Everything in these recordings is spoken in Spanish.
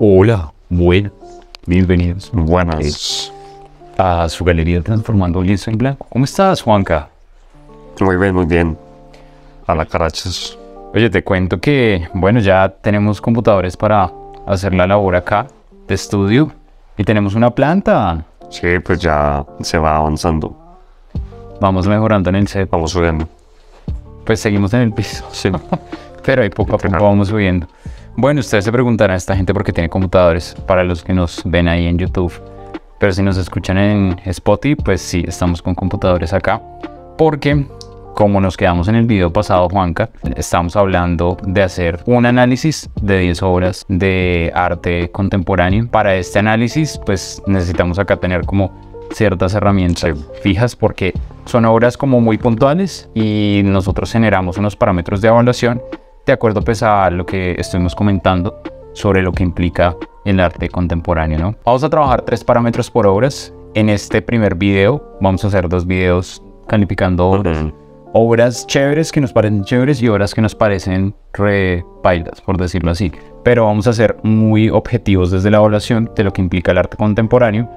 Hola, buenas, bienvenidos Buenas. a su galería Transformando Lienzo en Blanco. ¿Cómo estás, Juanca? Muy bien, muy bien. A la carachas. Oye, te cuento que, bueno, ya tenemos computadores para hacer la labor acá de estudio y tenemos una planta. Sí, pues ya se va avanzando. Vamos mejorando en el set. Vamos subiendo. Pues seguimos en el piso, Sí. pero ahí poco a poco vamos subiendo. Bueno, ustedes se preguntarán a esta gente por qué tiene computadores, para los que nos ven ahí en YouTube. Pero si nos escuchan en Spotify, pues sí, estamos con computadores acá. Porque, como nos quedamos en el video pasado, Juanca, estamos hablando de hacer un análisis de 10 obras de arte contemporáneo. Para este análisis, pues necesitamos acá tener como ciertas herramientas fijas, porque son obras como muy puntuales y nosotros generamos unos parámetros de evaluación de acuerdo pues a lo que estuvimos comentando sobre lo que implica el arte contemporáneo, ¿no? Vamos a trabajar 3 parámetros por obras. En este primer video vamos a hacer 2 videos calificando obras. Obras chéveres que nos parecen chéveres y obras que nos parecen re pailas, por decirlo así. Pero vamos a ser muy objetivos desde la evaluación de lo que implica el arte contemporáneo,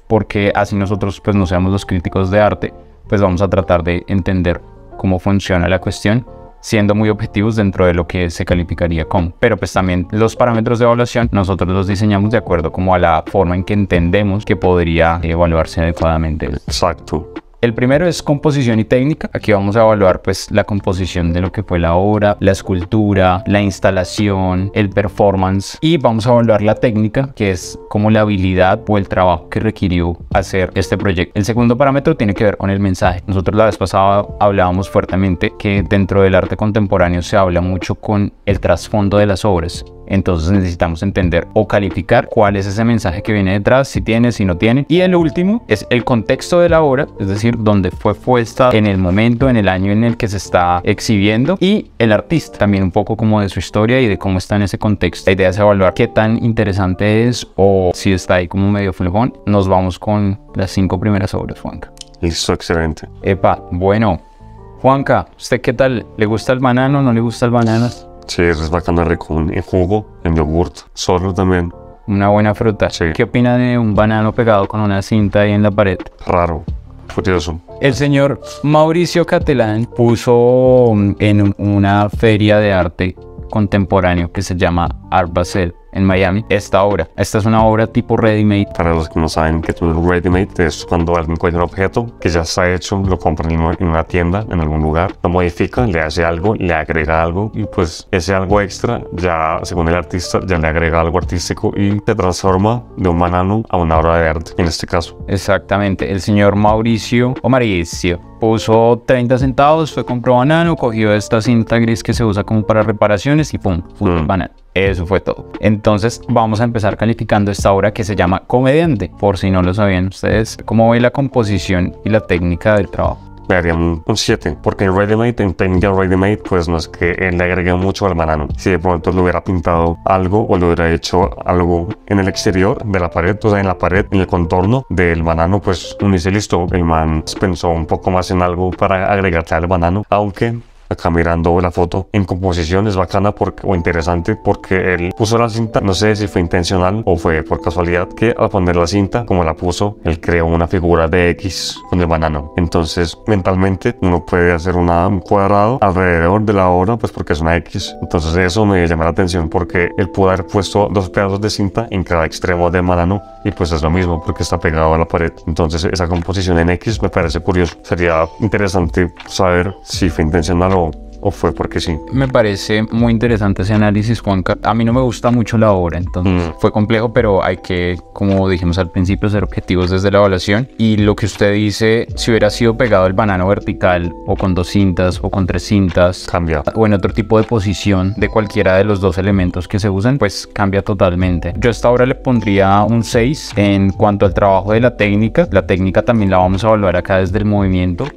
porque así nosotros pues no seamos los críticos de arte, pues vamos a tratar de entender cómo funciona la cuestión, siendo muy objetivos dentro de lo que se calificaría como. Pero pues también los parámetros de evaluación nosotros los diseñamos de acuerdo como a la forma en que entendemos que podría evaluarse adecuadamente. Exacto. El primero es composición y técnica. Aquí vamos a evaluar pues la composición de lo que fue la obra, la escultura, la instalación, el performance, y vamos a evaluar la técnica, que es como la habilidad o el trabajo que requirió hacer este proyecto. El segundo parámetro tiene que ver con el mensaje. Nosotros la vez pasada hablábamos fuertemente que dentro del arte contemporáneo se habla mucho con el trasfondo de las obras. Entonces necesitamos entender o calificar cuál es ese mensaje que viene detrás, si tiene, si no tiene. Y el último es el contexto de la obra, es decir, dónde fue puesta, en el momento, en el año en el que se está exhibiendo, y el artista, también un poco como de su historia y de cómo está en ese contexto. La idea es evaluar qué tan interesante es o si está ahí como medio flojón. Nos vamos con las 5 primeras obras, Juanca. Listo, excelente. Epa, bueno. Juanca, ¿usted qué tal? ¿Le gusta el banano? ¿No le gusta el banano? Sí, es bacano rico en jugo, en yogurt, solo también. Una buena fruta. Sí. ¿Qué opina de un banano pegado con una cinta ahí en la pared? Raro, curioso. El señor Mauricio Catelán puso en una feria de arte contemporáneo que se llama Art Basel en Miami esta obra. Esta es una obra tipo ready-made. Para los que no saben qué es un ready-made, es cuando alguien encuentra un objeto que ya está hecho, lo compra en una tienda, en algún lugar, lo modifica, le hace algo, le agrega algo, y pues ese algo extra ya, según el artista, ya le agrega algo artístico y se transforma de un banano a una obra de arte, en este caso. Exactamente. El señor Mauricio puso 30 centavos, fue compró banano, cogió esta cinta gris que se usa como para reparaciones y pum, banano. Eso fue todo. Entonces vamos a empezar calificando esta obra que se llama Comediante, por si no lo sabían ustedes. ¿Cómo ve la composición y la técnica del trabajo? Le daría un 7, porque en ready-made, en técnica ready-made, pues no es que le agregue mucho al banano. Si de pronto le hubiera pintado algo o le hubiera hecho algo en el exterior de la pared, o sea, en la pared, en el contorno del banano, pues uno dice listo, el man pensó un poco más en algo para agregarle al banano, aunque acá mirando la foto en composición es bacana o interesante porque él puso la cinta, no sé si fue intencional o fue por casualidad, que al poner la cinta como la puso, él creó una figura de X con el banano. Entonces mentalmente uno puede hacer un cuadrado alrededor de la obra, pues porque es una X. Entonces eso me llama la atención porque él pudo haber puesto 2 pedazos de cinta en cada extremo del banano y pues es lo mismo porque está pegado a la pared. Entonces esa composición en X me parece curioso. Sería interesante saber si fue intencional o fue porque sí. Me parece muy interesante ese análisis, Juanca. A mí no me gusta mucho la obra, entonces fue complejo, pero hay que, como dijimos al principio, ser objetivos desde la evaluación. Y lo que usted dice, si hubiera sido pegado el banano vertical o con 2 cintas o con 3 cintas, Cambia. o en otro tipo de posición de cualquiera de los 2 elementos que se usan, pues cambia totalmente. Yo a esta obra le pondría un 6 en cuanto al trabajo de la técnica. La técnica también la vamos a evaluar acá desde el movimiento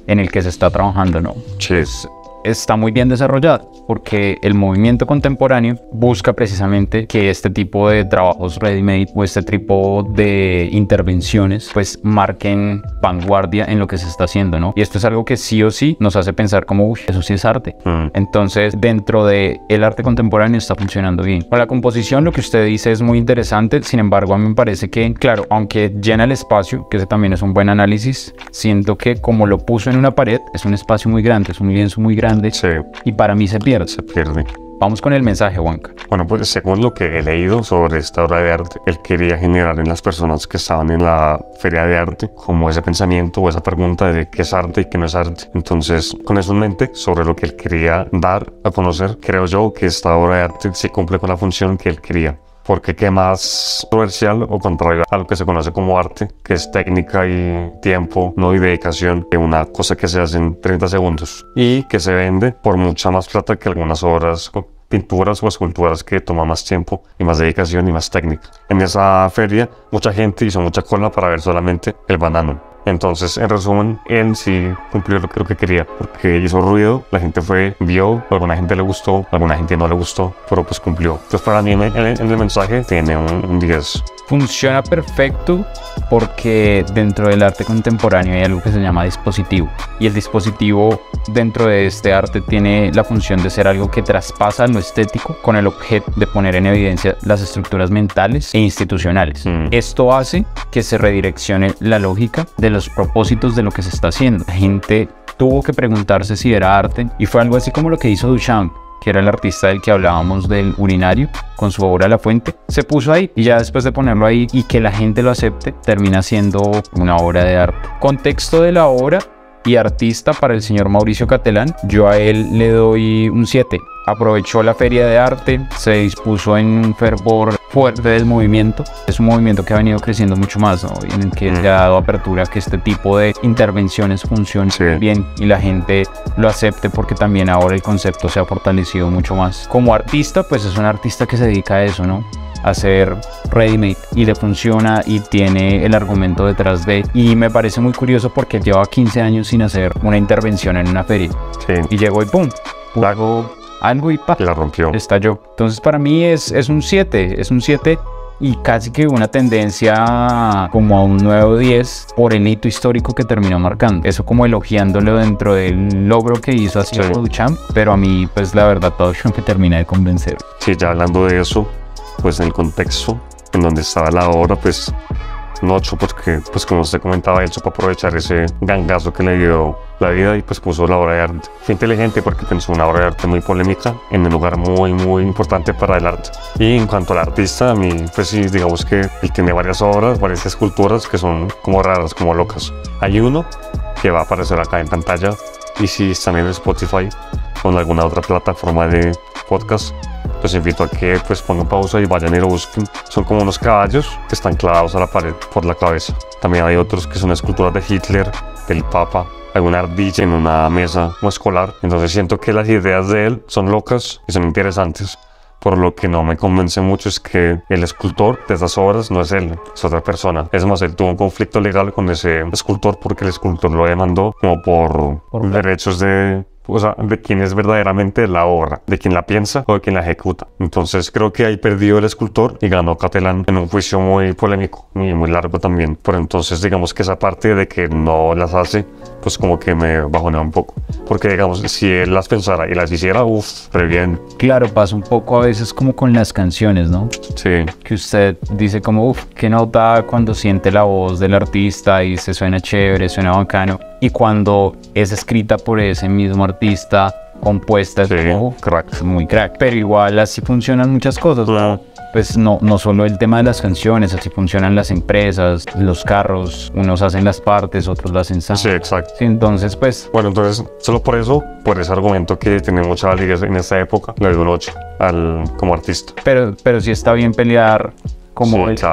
en el que se está trabajando, ¿no? Chis. está muy bien desarrollada, porque el movimiento contemporáneo busca precisamente que este tipo de trabajos ready-made o este tipo de intervenciones pues marquen vanguardia en lo que se está haciendo, ¿no? Y esto es algo que sí o sí nos hace pensar como, uy, eso sí es arte. Entonces, dentro de el arte contemporáneo está funcionando bien. Con la composición, lo que usted dice es muy interesante, sin embargo, a mí me parece que, claro, aunque llena el espacio, que ese también es un buen análisis, siento que como lo puso en una pared, es un espacio muy grande, es un lienzo muy grande, Sí. y para mí se pierde. Se pierde. Vamos con el mensaje, Juanca. Bueno, pues según lo que he leído sobre esta obra de arte, él quería generar en las personas que estaban en la feria de arte como ese pensamiento o esa pregunta de qué es arte y qué no es arte. Entonces, con eso en mente, sobre lo que él quería dar a conocer, creo yo que esta obra de arte sí cumple con la función que él quería. Porque qué más controversial o contrario a lo que se conoce como arte, que es técnica y tiempo, no, y dedicación, que una cosa que se hace en 30 segundos y que se vende por mucha más plata que algunas obras, pinturas o esculturas que toman más tiempo y más dedicación y más técnica. En esa feria mucha gente hizo mucha cola para ver solamente el banano. Entonces, en resumen, él sí cumplió lo que quería, porque hizo ruido, la gente fue, vio, a alguna gente le gustó, a alguna gente no le gustó, pero pues cumplió. Entonces, para mí, en el mensaje tiene un 10. Funciona perfecto porque dentro del arte contemporáneo hay algo que se llama dispositivo, y el dispositivo dentro de este arte tiene la función de ser algo que traspasa lo estético con el objeto de poner en evidencia las estructuras mentales e institucionales. Esto hace que se redireccione la lógica de los propósitos de lo que se está haciendo. La gente tuvo que preguntarse si era arte, y fue algo así como lo que hizo Duchamp, que era el artista del que hablábamos del urinario, con su obra La Fuente. Se puso ahí y ya después de ponerlo ahí y que la gente lo acepte, termina siendo una obra de arte. Contexto de la obra y artista para el señor Mauricio Catelán, yo a él le doy un 7. Aprovechó la feria de arte, se dispuso en un fervor fuerte del movimiento. Es un movimiento que ha venido creciendo mucho más, ¿no? En el que se ha dado apertura a que este tipo de intervenciones funcionen bien y la gente lo acepte, porque también ahora el concepto se ha fortalecido mucho más. Como artista, pues es un artista que se dedica a eso, ¿no? Hacer ready-made, y le funciona y tiene el argumento detrás de, y me parece muy curioso porque lleva 15 años sin hacer una intervención en una feria y llegó y pum, puso algo y pa, la rompió, estalló. Entonces para mí es un 7, es un 7 y casi que una tendencia como a un nuevo 10 por el hito histórico que terminó marcando. Eso como elogiándolo dentro del logro que hizo así Duchamp, pero a mí pues la verdad todo me termina de convencer. Sí, ya hablando de eso, pues en el contexto en donde estaba la obra, pues un 8, porque pues como usted comentaba, él supo aprovechar ese gangazo que le dio la vida y pues puso la obra de arte. Fue inteligente porque pensó una obra de arte muy polémica en un lugar muy importante para el arte. Y en cuanto al artista, a mí pues sí, digamos que él tiene varias obras, varias esculturas que son como raras, como locas. Hay uno que va a aparecer acá en pantalla, y si están en Spotify o en alguna otra plataforma de podcast, los invito a que pues pongan pausa y vayan y lo busquen. Son como unos caballos que están clavados a la pared por la cabeza. También hay otros que son esculturas de Hitler, del Papa, hay una ardilla en una mesa como escolar. Entonces siento que las ideas de él son locas y son interesantes. Por lo que no me convence mucho es que el escultor de esas obras no es él, es otra persona. Es más, él tuvo un conflicto legal con ese escultor porque el escultor lo demandó como por derechos de... O sea, de quién es verdaderamente la obra, de quién la piensa o de quién la ejecuta. Entonces creo que ahí perdió el escultor y ganó Catelán en un juicio muy polémico y muy largo también. Pero entonces digamos que esa parte de que no las hace, pues como que me bajonea un poco. Porque digamos, si él las pensara y las hiciera, re bien. Claro, pasa un poco a veces como con las canciones, ¿no? Sí. Que usted dice como, qué nota cuando siente la voz del artista y se suena chévere, suena bacano. Y cuando es escrita por ese mismo artista, compuesta, es como, crack. Muy crack. Pero igual así funcionan muchas cosas, ¿no? Pues no solo el tema de las canciones, así funcionan las empresas, los carros, unos hacen las partes, otros las hacen. Sí, exacto. Sí, entonces pues... Bueno, entonces, solo por eso, por ese argumento que tiene mucha validez en esta época, le doy un 8 como artista. Pero sí está bien pelear como sí,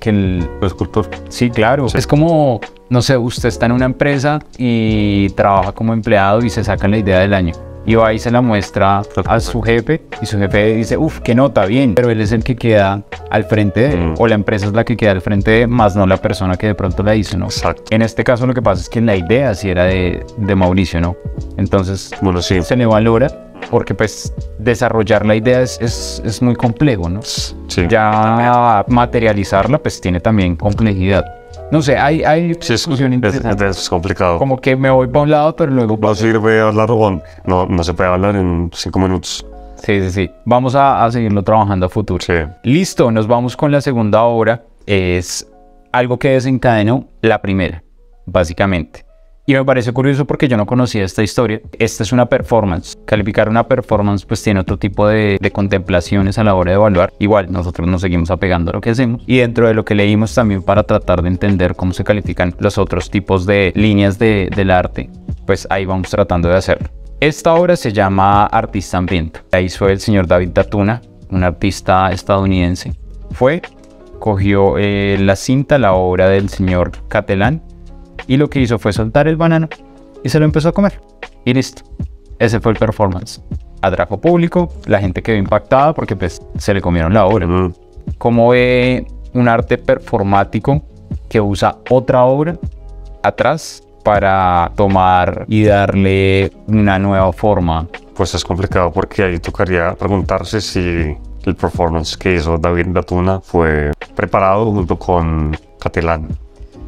el escultor. Sí, claro. Sí. Es como, no sé, usted está en una empresa y trabaja como empleado y se saca la idea del año. y va y se la muestra a su jefe y su jefe dice, uff, qué nota, bien, pero él es el que queda al frente de él, o la empresa es la que queda al frente de él, más no la persona que de pronto la hizo, ¿no? Exacto. En este caso lo que pasa es que la idea sí era de Mauricio, ¿no? Entonces Bueno, sí. se le valora porque pues desarrollar la idea es muy complejo, ¿no? Sí. Ya materializarla pues tiene también complejidad. No sé, hay Sí, discusión interesante. es complicado. Como que me voy para un lado, pero luego... No sirve hablar con... No se puede hablar en 5 minutos. Sí. Vamos a seguirlo trabajando a futuro. Sí. Listo, nos vamos con la segunda obra. Es algo que desencadenó la primera, básicamente. Y me parece curioso porque yo no conocía esta historia. Esta es una performance. Calificar una performance pues tiene otro tipo de contemplaciones a la hora de evaluar. Igual nosotros nos seguimos apegando a lo que hacemos. Y dentro de lo que leímos también para tratar de entender cómo se califican los otros tipos de líneas del arte, pues ahí vamos tratando de hacerlo. Esta obra se llama Artista Hambriento. La hizo el señor David Datuna, un artista estadounidense. Cogió la cinta, la obra del señor Catalán, y lo que hizo fue soltar el banano y se lo empezó a comer. Y listo. Ese fue el performance. Atrajo público, la gente quedó impactada porque pues se le comieron la obra. Como ve un arte performático que usa otra obra atrás para tomar y darle una nueva forma. Pues es complicado porque ahí tocaría preguntarse si el performance que hizo David Datuna fue preparado junto con Catalán.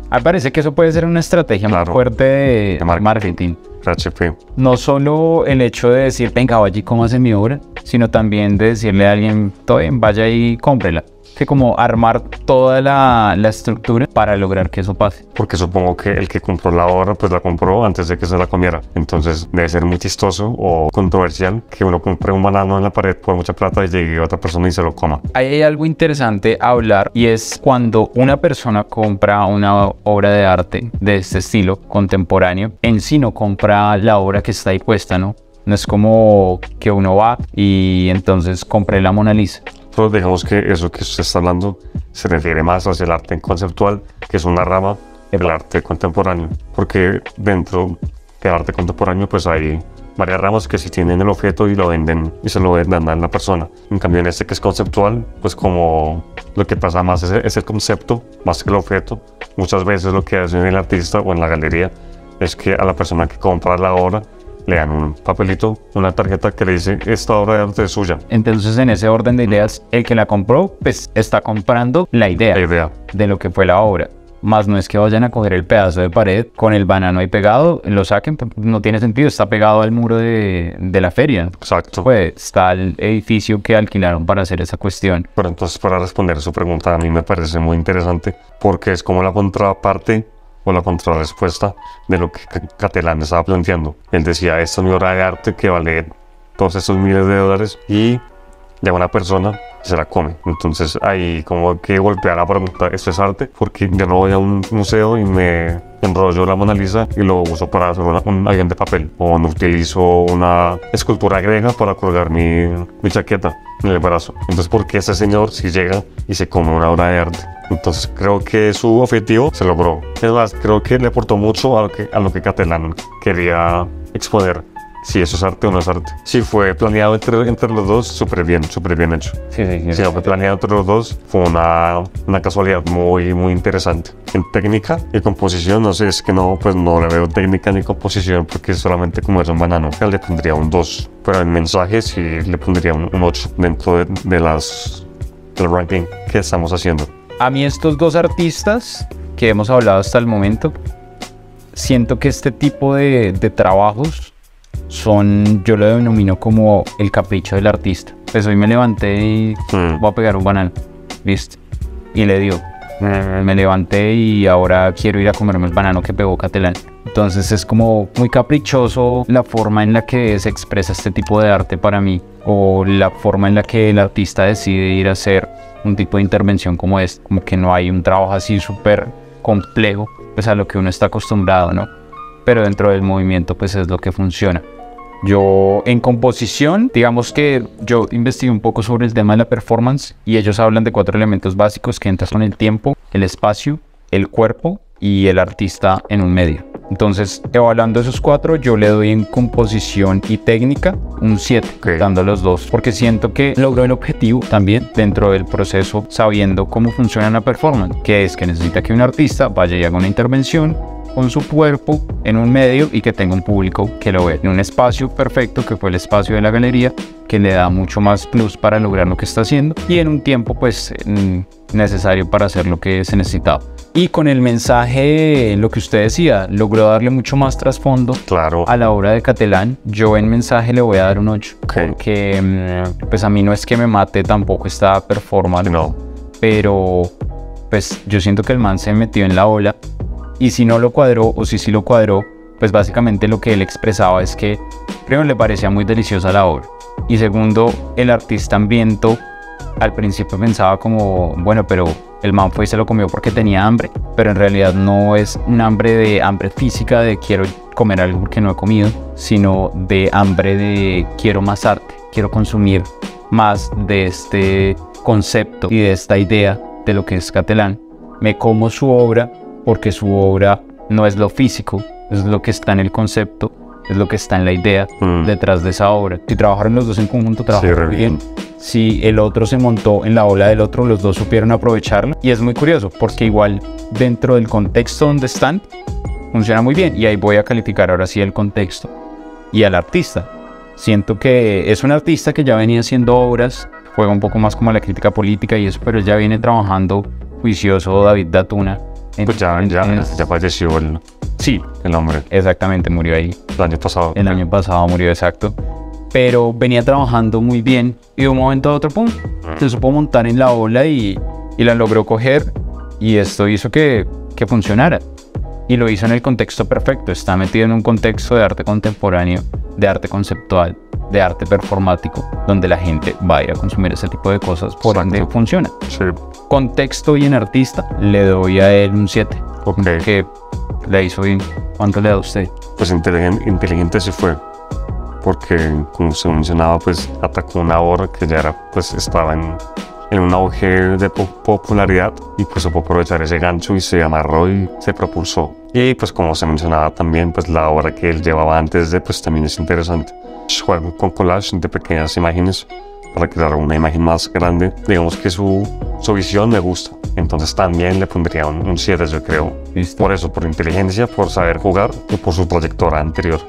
Me parece que eso puede ser una estrategia muy fuerte de marketing. HP. No solo el hecho de decir, venga, vaya y cómase mi obra, sino también de decirle a alguien, todo bien, vaya y cómprela. Que como armar toda la estructura para lograr que eso pase. Porque supongo que el que compró la obra, pues la compró antes de que se la comiera. Entonces debe ser muy chistoso o controversial que uno compre un banano en la pared por mucha plata y llegue otra persona y se lo coma. Ahí hay algo interesante a hablar y es cuando una persona compra una obra de arte de este estilo contemporáneo, en sí no compra la obra que está ahí puesta, ¿no? No es como que uno va y entonces compré la Mona Lisa. Pero digamos que eso que usted está hablando se refiere más hacia el arte conceptual, que es una rama del arte contemporáneo. Porque dentro del arte contemporáneo pues hay varias ramas que sí tienen el objeto y lo venden y se lo venden a la persona. En cambio en este que es conceptual, pues como lo que pasa más es el concepto más que el objeto. Muchas veces lo que hace el artista o en la galería es que a la persona que compra la obra le dan un papelito, una tarjeta que le dice, esta obra de arte es suya. Entonces, en ese orden de ideas, el que la compró, pues está comprando la idea de lo que fue la obra. Más no es que vayan a coger el pedazo de pared con el banano ahí pegado, lo saquen, no tiene sentido, está pegado al muro de la feria. Exacto. Pues está el edificio que alquilaron para hacer esa cuestión. Pero entonces, para responder su pregunta, a mí me parece muy interesante, porque es como la contraparte o la contrarrespuesta de lo que Catalán estaba planteando. Él decía, esta es mi obra de arte que vale todos estos miles de dólares y llega una persona y se la come. Entonces ahí como que golpea la pregunta, ¿esto es arte? Porque yo no voy a un museo y me enrollo la Mona Lisa y lo uso para hacer un avión de papel, o no utilizo una escultura griega para colgar mi chaqueta en el brazo. Entonces, ¿por qué ese señor si llega y se come una obra de arte? Entonces creo que su objetivo se logró. Es más, creo que le aportó mucho a lo que Catalán quería exponer. Si eso es arte o no es arte. Si fue planeado entre los dos, súper bien hecho. Sí. Si no fue planeado entre los dos, fue una casualidad muy interesante. En técnica y composición, no sé, es que no le veo técnica ni composición porque solamente como es un banano, le pondría un 2. Pero en mensaje sí le pondría un 8 dentro del ranking que estamos haciendo. A mí estos dos artistas que hemos hablado hasta el momento, siento que este tipo de trabajos son, yo lo denomino como el capricho del artista. Pues hoy me levanté y voy a pegar un banano, ¿viste? Y le digo, me levanté y ahora quiero ir a comerme el banano que pegó Catalán. Entonces es como muy caprichoso la forma en la que se expresa este tipo de arte para mí, o la forma en la que el artista decide ir a hacer un tipo de intervención como este, como que no hay un trabajo así súper complejo, pues a lo que uno está acostumbrado, ¿no? Pero dentro del movimiento pues es lo que funciona. Yo en composición, digamos que yo investigué un poco sobre el tema de la performance y ellos hablan de 4 elementos básicos que entran con el tiempo, el espacio, el cuerpo y el artista en un medio. Entonces, evaluando esos 4, yo le doy en composición y técnica un 7, dando los 2, porque siento que logró el objetivo también dentro del proceso, sabiendo cómo funciona una performance, que es que necesita que un artista vaya y haga una intervención con su cuerpo en un medio y que tenga un público que lo ve en un espacio perfecto, que fue el espacio de la galería, que le da mucho más plus para lograr lo que está haciendo y en un tiempo pues necesario para hacer lo que se necesitaba. Y con el mensaje, lo que usted decía, logró darle mucho más trasfondo a la obra de Catellán. Yo en mensaje le voy a dar un 8, porque pues a mí no es que me mate tampoco esta performance, pero pues yo siento que el man se metió en la ola, y si no lo cuadró o si sí lo cuadró, pues básicamente lo que él expresaba es que primero le parecía muy deliciosa la obra, y segundo, el artista hambriento al principio pensaba como, bueno, pero el man fue y se lo comió porque tenía hambre, pero en realidad no es un hambre física de quiero comer algo que no he comido, sino de hambre de quiero más arte, quiero consumir más de este concepto y de esta idea de lo que es Catellán. Me como su obra porque su obra no es lo físico, es lo que está en el concepto, es lo que está en la idea detrás de esa obra. Si trabajaron los dos en conjunto, trabajaron bien. Si el otro se montó en la ola del otro, los dos supieron aprovecharla. Y es muy curioso, porque igual dentro del contexto donde están, funciona muy bien. Y ahí voy a calificar ahora sí el contexto y al artista. Siento que es un artista que ya venía haciendo obras, juega un poco más como la crítica política y eso, pero él ya viene trabajando juicioso. David Datuna. Pues ya falleció el hombre. Exactamente, murió ahí. El año pasado. El año pasado murió, exacto. Pero venía trabajando muy bien y de un momento a otro, pum, se supo montar en la ola y la logró coger, y esto hizo que funcionara. Y lo hizo en el contexto perfecto. Está metido en un contexto de arte contemporáneo, de arte conceptual, de arte performático, donde la gente va a ir a consumir ese tipo de cosas, por ende funciona. Sí. Contexto y en artista, le doy a él un 7. Que le hizo bien. ¿Cuánto le da a usted? Pues inteligente sí fue, porque como se mencionaba, pues atacó una obra que ya era, pues estaba en un auge de popularidad, y pues supo aprovechar ese gancho y se amarró y se propulsó. Y pues como se mencionaba también, pues la obra que él llevaba antes de, pues también es interesante. Juega con collage de pequeñas imágenes para crear una imagen más grande. Digamos que su visión me gusta, entonces también le pondría un 7, yo creo. ¿Listo? Por eso, por inteligencia, por saber jugar y por su trayectoria anterior.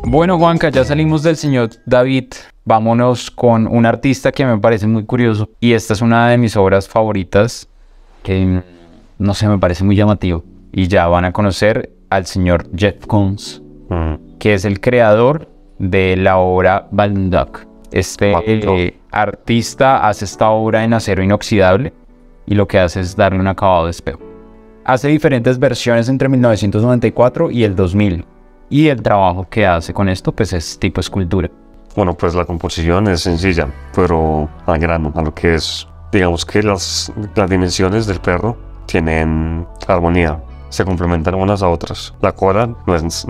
Bueno, Juanca, ya salimos del señor David. Vámonos con un artista que me parece muy curioso, y esta es una de mis obras favoritas, que no sé, me parece muy llamativo, y ya van a conocer al señor Jeff Koons, que es el creador de la obra Balloon Duck. Este artista hace esta obra en acero inoxidable y lo que hace es darle un acabado de espejo. Hace diferentes versiones entre 1994 y el 2000, y el trabajo que hace con esto pues es tipo escultura. Bueno, pues la composición es sencilla, pero al grano, a lo que es. Digamos que las dimensiones del perro tienen armonía, se complementan unas a otras. La cola no es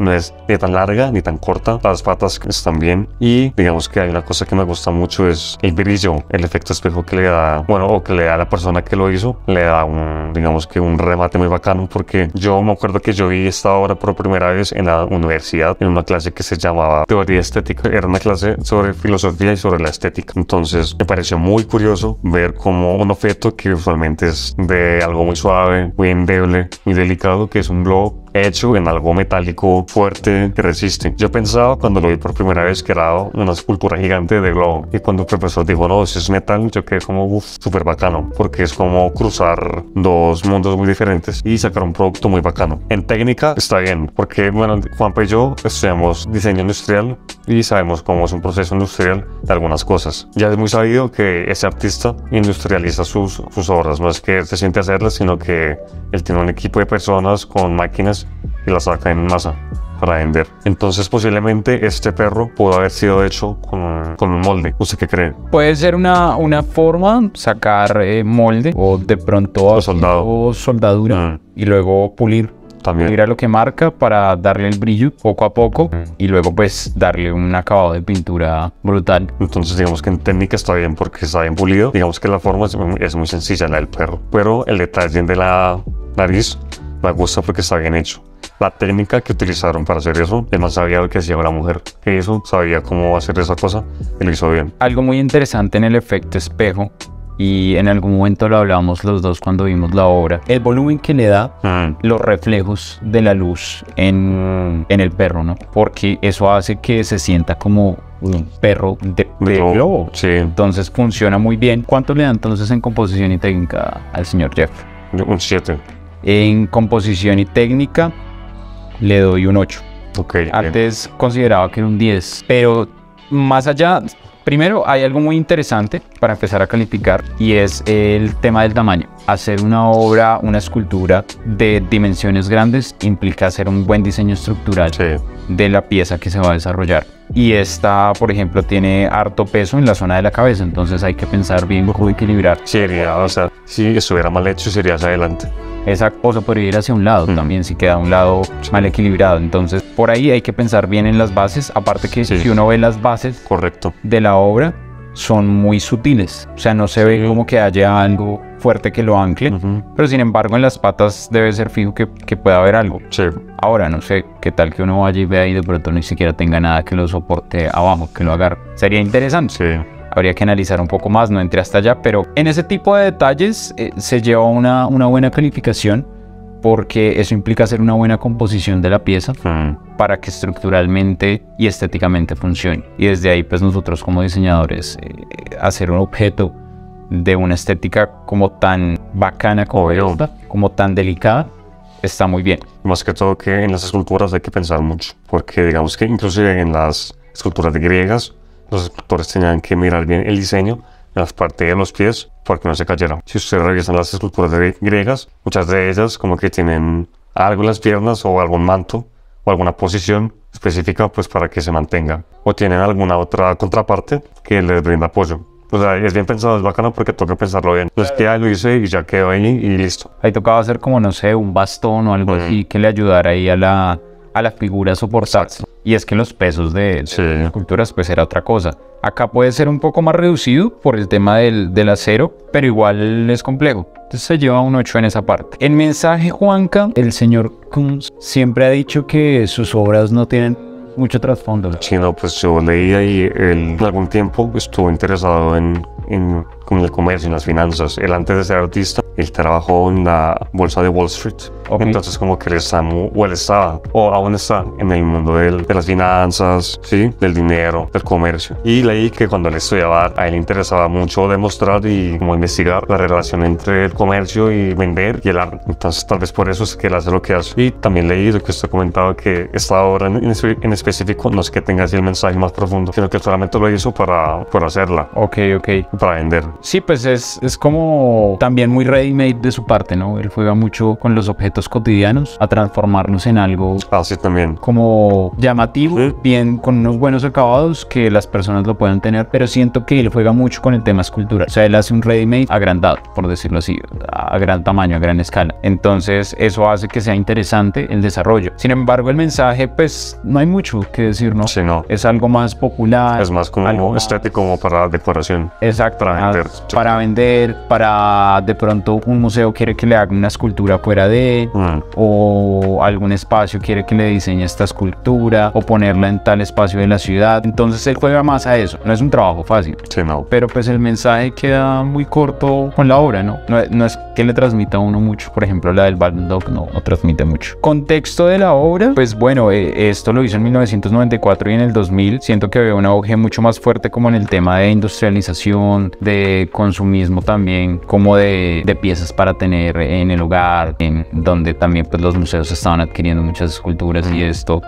ni tan larga ni tan corta, las patas están bien, y digamos que hay una cosa que me gusta mucho, es el brillo, el efecto espejo que le da, bueno, o que le da a la persona que lo hizo, le da digamos que un remate muy bacano, porque yo me acuerdo que yo vi esta obra por primera vez en la universidad, en una clase que se llamaba Teoría Estética. Era una clase sobre filosofía y sobre la estética. Entonces me pareció muy curioso ver cómo un objeto que usualmente es de algo muy suave, muy endeble, muy delicado, que es un globo hecho en algo metálico fuerte que resiste. Yo pensaba cuando lo vi por primera vez que era una escultura gigante de globo, y cuando el profesor dijo no, si es metal, yo quedé como súper bacano, porque es como cruzar dos mundos muy diferentes y sacar un producto muy bacano. En técnica está bien, porque bueno, Juanpa y yo estudiamos diseño industrial y sabemos cómo es un proceso industrial de algunas cosas. Ya es muy sabido que ese artista industrializa sus obras, no es que se siente a hacerlas, sino que él tiene un equipo de personas con máquinas y las saca en masa para vender. Entonces posiblemente este perro pudo haber sido hecho con un molde. ¿Usted qué cree? Puede ser una forma, sacar molde, o de pronto soldadura y luego pulir. También. Pulir a lo que marca para darle el brillo poco a poco y luego pues darle un acabado de pintura brutal. Entonces digamos que en técnica está bien porque está bien pulido. Digamos que la forma es muy sencilla, la del perro, pero el detalle de la nariz me gusta porque está bien hecho. la técnica que utilizaron para hacer eso. El man sabía lo que hacía la mujer que hizo, sabía cómo hacer esa cosa y lo hizo bien. Algo muy interesante en el efecto espejo, y en algún momento lo hablábamos los dos cuando vimos la obra, el volumen que le da los reflejos de la luz en el perro, ¿no? Porque eso hace que se sienta como un perro de globo. Sí. Entonces funciona muy bien. ¿Cuánto le da entonces en composición y técnica al señor Jeff? Un 7. En composición y técnica le doy un 8. Ok. Antes consideraba que era un 10, pero más allá, primero hay algo muy interesante para empezar a calificar, y es el tema del tamaño. Hacer una obra, una escultura de dimensiones grandes implica hacer un buen diseño estructural de la pieza que se va a desarrollar. Y esta, por ejemplo, tiene harto peso en la zona de la cabeza, entonces hay que pensar bien cómo equilibrar. Sería, o sea, si estuviera mal hecho, sería hacia adelante. Esa cosa podría ir hacia un lado también, si queda un lado mal equilibrado. Entonces, por ahí hay que pensar bien en las bases. Aparte que si uno ve las bases de la obra, son muy sutiles. O sea, no se ve como que haya algo fuerte que lo ancle. Pero sin embargo, en las patas debe ser fijo que pueda haber algo. Ahora, no sé, qué tal que uno vaya y vea y de pronto ni siquiera tenga nada que lo soporte abajo, que lo agarre. Sería interesante. Habría que analizar un poco más, no entré hasta allá, pero en ese tipo de detalles se lleva una buena calificación, porque eso implica hacer una buena composición de la pieza para que estructuralmente y estéticamente funcione. Y desde ahí, pues nosotros como diseñadores, hacer un objeto de una estética como tan bacana, como tan delicada, está muy bien. Más que todo que en las esculturas hay que pensar mucho, porque digamos que inclusive en las esculturas griegas, los escultores tenían que mirar bien el diseño en las partes de los pies porque no se cayera. Si ustedes revisan las esculturas griegas, muchas de ellas como que tienen algo en las piernas o algún manto o alguna posición específica pues para que se mantenga. O tienen alguna otra contraparte que les brinda apoyo. O sea, es bien pensado, es bacano porque toca pensarlo bien. No es que ya lo hice y ya quedó ahí y listo. Ahí tocaba hacer como, no sé, un bastón o algo así que le ayudara ahí a la figura a soportarse. Y es que los pesos de las esculturas pues era otra cosa. Acá puede ser un poco más reducido por el tema del acero, pero igual es complejo. Entonces se lleva un 8 en esa parte. En mensaje, Juanca, el señor Kunz siempre ha dicho que sus obras no tienen mucho trasfondo. Sí, no, pues yo leía y él en algún tiempo estuvo interesado en el comercio, en las finanzas. Él antes de ser artista, él trabajó en la bolsa de Wall Street. Entonces como que él estaba, o aún está en el mundo de las finanzas, del dinero, del comercio. Y leí que cuando él estudiaba, a él le interesaba mucho demostrar y como investigar la relación entre el comercio y vender y el arte. Entonces tal vez por eso es que él hace lo que hace. Y también leí lo que usted comentaba, que esta obra en específico no es que tenga así el mensaje más profundo, sino que solamente lo hizo para hacerla. Para vender. Sí, pues es como también muy ready-made de su parte, ¿no? Él juega mucho con los objetos cotidianos a transformarlos en algo también como llamativo, bien, con unos buenos acabados que las personas lo puedan tener, pero siento que él juega mucho con el tema escultura. O sea, él hace un ready-made agrandado, por decirlo así, a gran tamaño, a gran escala. Entonces eso hace que sea interesante el desarrollo. Sin embargo, el mensaje, pues no hay mucho que decir, ¿no? No. Es algo más popular. Es más como estético, como para decoración. Exacto. Para vender, para de pronto un museo quiere que le haga una escultura fuera de, o algún espacio quiere que le diseñe esta escultura, o ponerla en tal espacio de la ciudad. Entonces él juega más a eso. No es un trabajo fácil. Pero pues el mensaje queda muy corto con la obra, ¿no? No es que le transmita a uno mucho. Por ejemplo, la del Baldwin Dog no transmite mucho. Contexto de la obra, pues bueno, esto lo hizo en 1994 y en el 2000 siento que había un auge mucho más fuerte como en el tema de industrialización, de consumismo también, como de piezas para tener en el hogar, en donde también pues los museos estaban adquiriendo muchas esculturas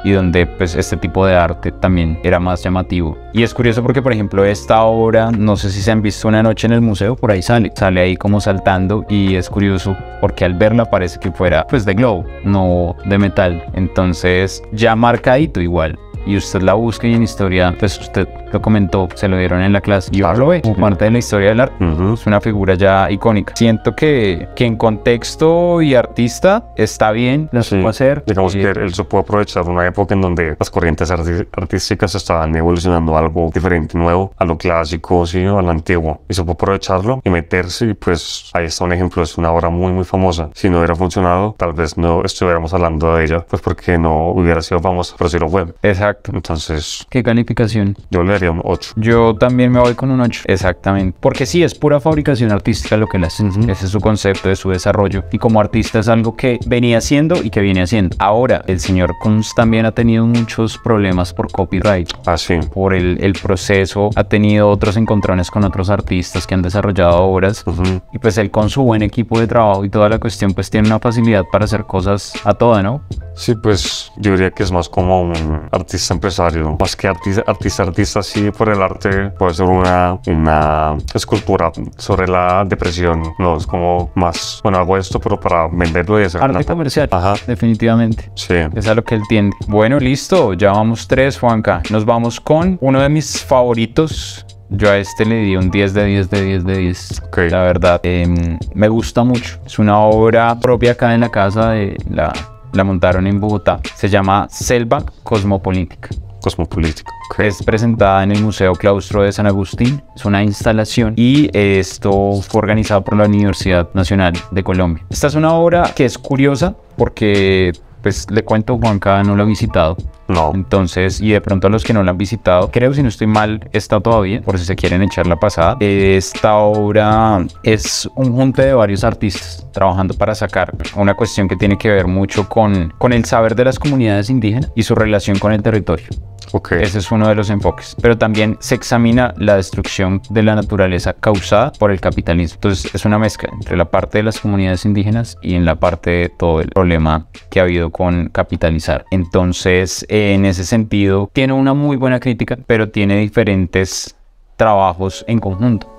y donde pues este tipo de arte también era más llamativo. Y es curioso porque, por ejemplo, esta obra, no sé si se han visto Una noche en el museo, por ahí sale ahí como saltando, y es curioso porque al verla parece que fuera pues de globo, no de metal. Entonces ya marcadito igual. Y usted la busca y en historia, pues usted lo comentó, se lo dieron en la clase. Y ahora lo ve como parte de la historia del arte. Es una figura ya icónica. Siento que en contexto y artista está bien, la supo hacer. Digamos que él supo aprovechar una época en donde las corrientes artísticas estaban evolucionando a algo diferente, nuevo, a lo clásico, sí, a lo antiguo. Y supo aprovecharlo y meterse, y pues ahí está un ejemplo, es una obra muy, muy famosa. Si no hubiera funcionado, tal vez no estuviéramos hablando de ella, pues porque no hubiera sido famosa, pero sí lo fue. Exacto. Entonces, ¿qué calificación? yo le daría un 8. Yo también me voy con un 8. Exactamente. Porque sí, es pura fabricación artística lo que él hace. Ese es su concepto de su desarrollo. Y como artista es algo que venía haciendo y que viene haciendo. Ahora, el señor Kunz también ha tenido muchos problemas por copyright. Sí. Por el proceso. Ha tenido otros encontrones con otros artistas que han desarrollado obras. Y pues él con su buen equipo de trabajo y toda la cuestión, pues tiene una facilidad para hacer cosas a toda, ¿no? Sí, pues yo diría que es más como un artista empresario, más que artista, sí, por el arte. Puede ser una escultura sobre la depresión, no, es como más, bueno, hago esto pero para venderlo y hacer arte comercial. Ajá. Definitivamente. Sí. Es a lo que él tiende. Bueno, listo, ya vamos 3, Juanca. Nos vamos con uno de mis favoritos. Yo a este le di un 10 de 10 de 10 de 10. Okay. La verdad, me gusta mucho. Es una obra propia acá en la casa de la montaron en Bogotá. Se llama Selva Cosmopolítica. Cosmopolítico. Okay. Es presentada en el Museo Claustro de San Agustín. Es una instalación y esto fue organizado por la Universidad Nacional de Colombia. Esta es una obra que es curiosa porque, pues le cuento, Juanca no lo ha visitado. No. Entonces, y de pronto a los que no la han visitado, creo, si no estoy mal, está todavía, por si se quieren echar la pasada. Esta obra es un junte de varios artistas trabajando para sacar una cuestión que tiene que ver mucho con el saber de las comunidades indígenas y su relación con el territorio. Okay. Ese es uno de los enfoques. Pero también se examina la destrucción de la naturaleza causada por el capitalismo. Entonces es una mezcla entre la parte de las comunidades indígenas y en la parte de todo el problema que ha habido con capitalizar. Entonces, en ese sentido, tiene una muy buena crítica, pero tiene diferentes trabajos en conjunto.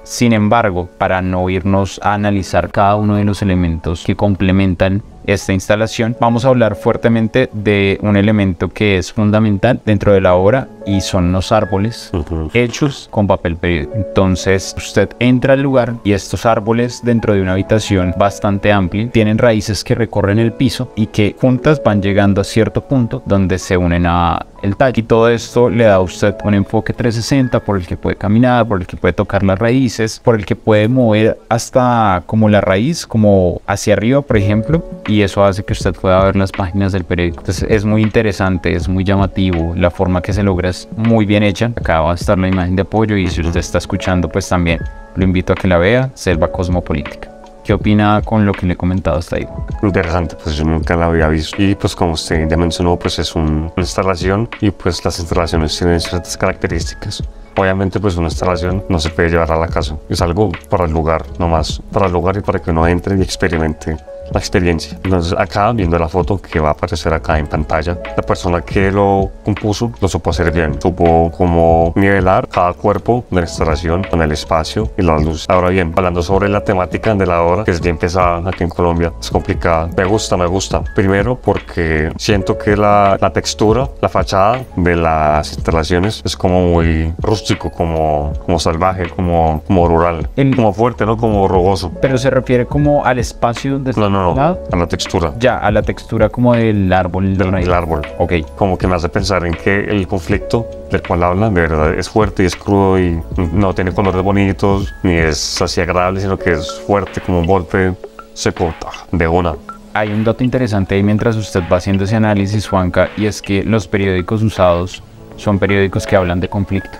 Sin embargo, para no irnos a analizar cada uno de los elementos que complementan esta instalación, vamos a hablar fuertemente de un elemento que es fundamental dentro de la obra y son los árboles hechos con papel periódico. Entonces usted entra al lugar y estos árboles, dentro de una habitación bastante amplia, tienen raíces que recorren el piso y que juntas van llegando a cierto punto donde se unen a el tallo, y todo esto le da a usted un enfoque 360 por el que puede caminar, por el que puede tocar las raíces, por el que puede mover hasta como la raíz, como hacia arriba, por ejemplo, y eso hace que usted pueda ver las páginas del periódico. Entonces es muy interesante, es muy llamativo, la forma que se logra es muy bien hecha. Acá va a estar la imagen de apoyo y si usted está escuchando, pues también lo invito a que la vea. Selva Cosmopolítica. ¿Qué opina con lo que le he comentado hasta ahí? Interesante, pues yo nunca la había visto. Y pues como usted ya mencionó, pues es una instalación y pues las instalaciones tienen ciertas características. Obviamente pues una instalación no se puede llevar a la casa. Es algo para el lugar, nomás para el lugar y para que uno entre y experimente la experiencia. Entonces acá, viendo la foto que va a aparecer acá en pantalla, la persona que lo compuso lo supo hacer bien. Supo como nivelar cada cuerpo de la instalación con el espacio y la luz. Ahora bien, hablando sobre la temática de la obra, que es bien pesada aquí en Colombia, es complicada. Me gusta. Primero porque siento que la textura, la fachada de las instalaciones es como muy rústico, como salvaje, como rural. Como fuerte, ¿no? Como rugoso. Pero se refiere como al espacio donde No, a la textura. Ya, a la textura como del árbol. Del árbol. Ok. Como que me hace pensar en que el conflicto del cual hablan de verdad es fuerte y es crudo y no tiene colores bonitos, ni es así agradable, sino que es fuerte, como un golpe seco de una. Hay un dato interesante ahí mientras usted va haciendo ese análisis, Juanca, y es que los periódicos usados son periódicos que hablan de conflicto.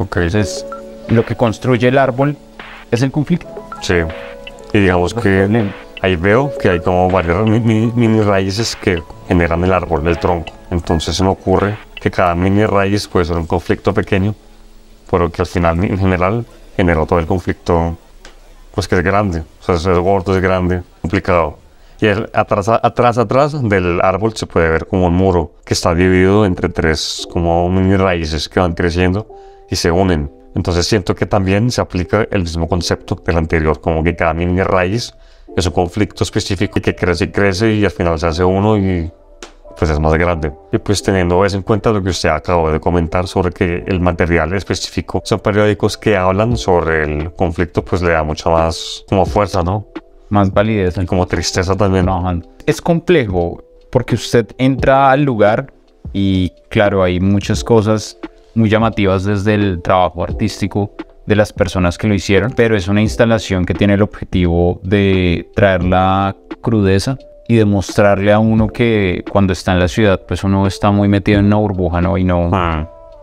Ok. Entonces, lo que construye el árbol es el conflicto. Sí. Y digamos que ahí veo que hay como varias mini raíces que generan el árbol, el tronco. Entonces se me ocurre que cada mini raíz puede ser un conflicto pequeño, pero que al final en general genera todo el conflicto, pues que es grande. O sea, es gordo, es grande, complicado. Y atrás del árbol se puede ver como un muro que está dividido entre tres como mini raíces que van creciendo y se unen. Entonces siento que también se aplica el mismo concepto del anterior, como que cada mini raíz es un conflicto específico que crece y crece y al final se hace uno y pues es más grande. Y pues teniendo eso en cuenta lo que usted acabó de comentar sobre que el material específico son periódicos que hablan sobre el conflicto, pues le da mucha más como fuerza, ¿no? Más validez. Y como tristeza también. Trabajando. Es complejo porque usted entra al lugar y claro, hay muchas cosas muy llamativas desde el trabajo artístico de las personas que lo hicieron, pero es una instalación que tiene el objetivo de traer la crudeza y demostrarle a uno que cuando está en la ciudad, pues uno está muy metido en una burbuja, ¿no? Y no,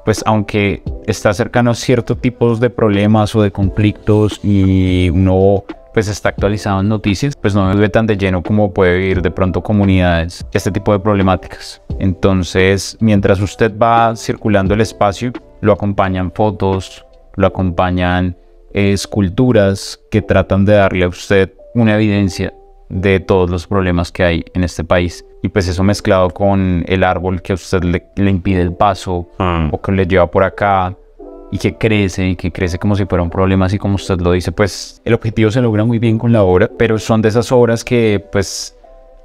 pues aunque está cercano a ciertos tipos de problemas o de conflictos y uno pues está actualizado en noticias, pues no vive tan de lleno como puede vivir de pronto comunidades, este tipo de problemáticas. Entonces, mientras usted va circulando el espacio, lo acompañan fotos, lo acompañan esculturas que tratan de darle a usted una evidencia de todos los problemas que hay en este país. Y pues eso mezclado con el árbol que a usted le impide el paso o que le lleva por acá y que crece como si fuera un problema, así como usted lo dice, pues el objetivo se logra muy bien con la obra, pero son de esas obras que pues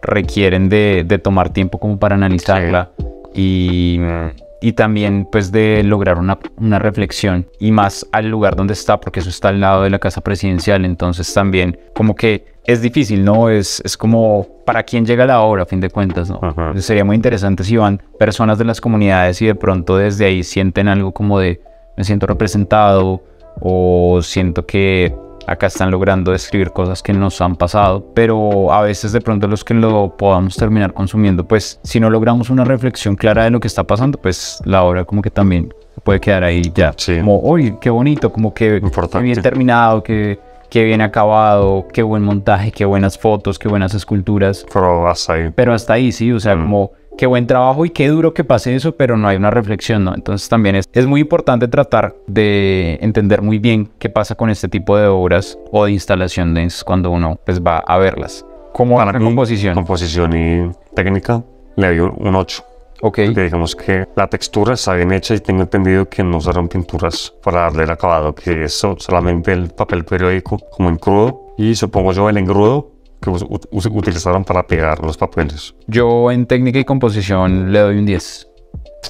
requieren de tomar tiempo como para analizarla y también pues de lograr una reflexión y más al lugar donde está, porque eso está al lado de la casa presidencial, entonces también como que es difícil, ¿no? Es como para quién llega la obra a fin de cuentas, ¿no? Sería muy interesante si van personas de las comunidades y de pronto desde ahí sienten algo como de me siento representado o siento que acá están logrando describir cosas que nos han pasado, pero a veces de pronto los que lo podamos terminar consumiendo, pues si no logramos una reflexión clara de lo que está pasando, pues la obra como que también puede quedar ahí ya, como, uy, qué bonito, como que bien terminado, que bien acabado, qué buen montaje, qué buenas fotos, qué buenas esculturas. Pero hasta ahí, sí, o sea, como qué buen trabajo y qué duro que pase eso, pero no hay una reflexión, ¿no? Entonces también es muy importante tratar de entender muy bien qué pasa con este tipo de obras o de instalaciones cuando uno pues va a verlas. ¿Cómo para la composición? Composición y técnica le doy un 8. Porque digamos que la textura está bien hecha y tengo entendido que no usaron pinturas para darle el acabado, que es solamente el papel periódico como en crudo y supongo yo el engrudo que utilizaron para pegar los papeles. Yo en técnica y composición le doy un 10.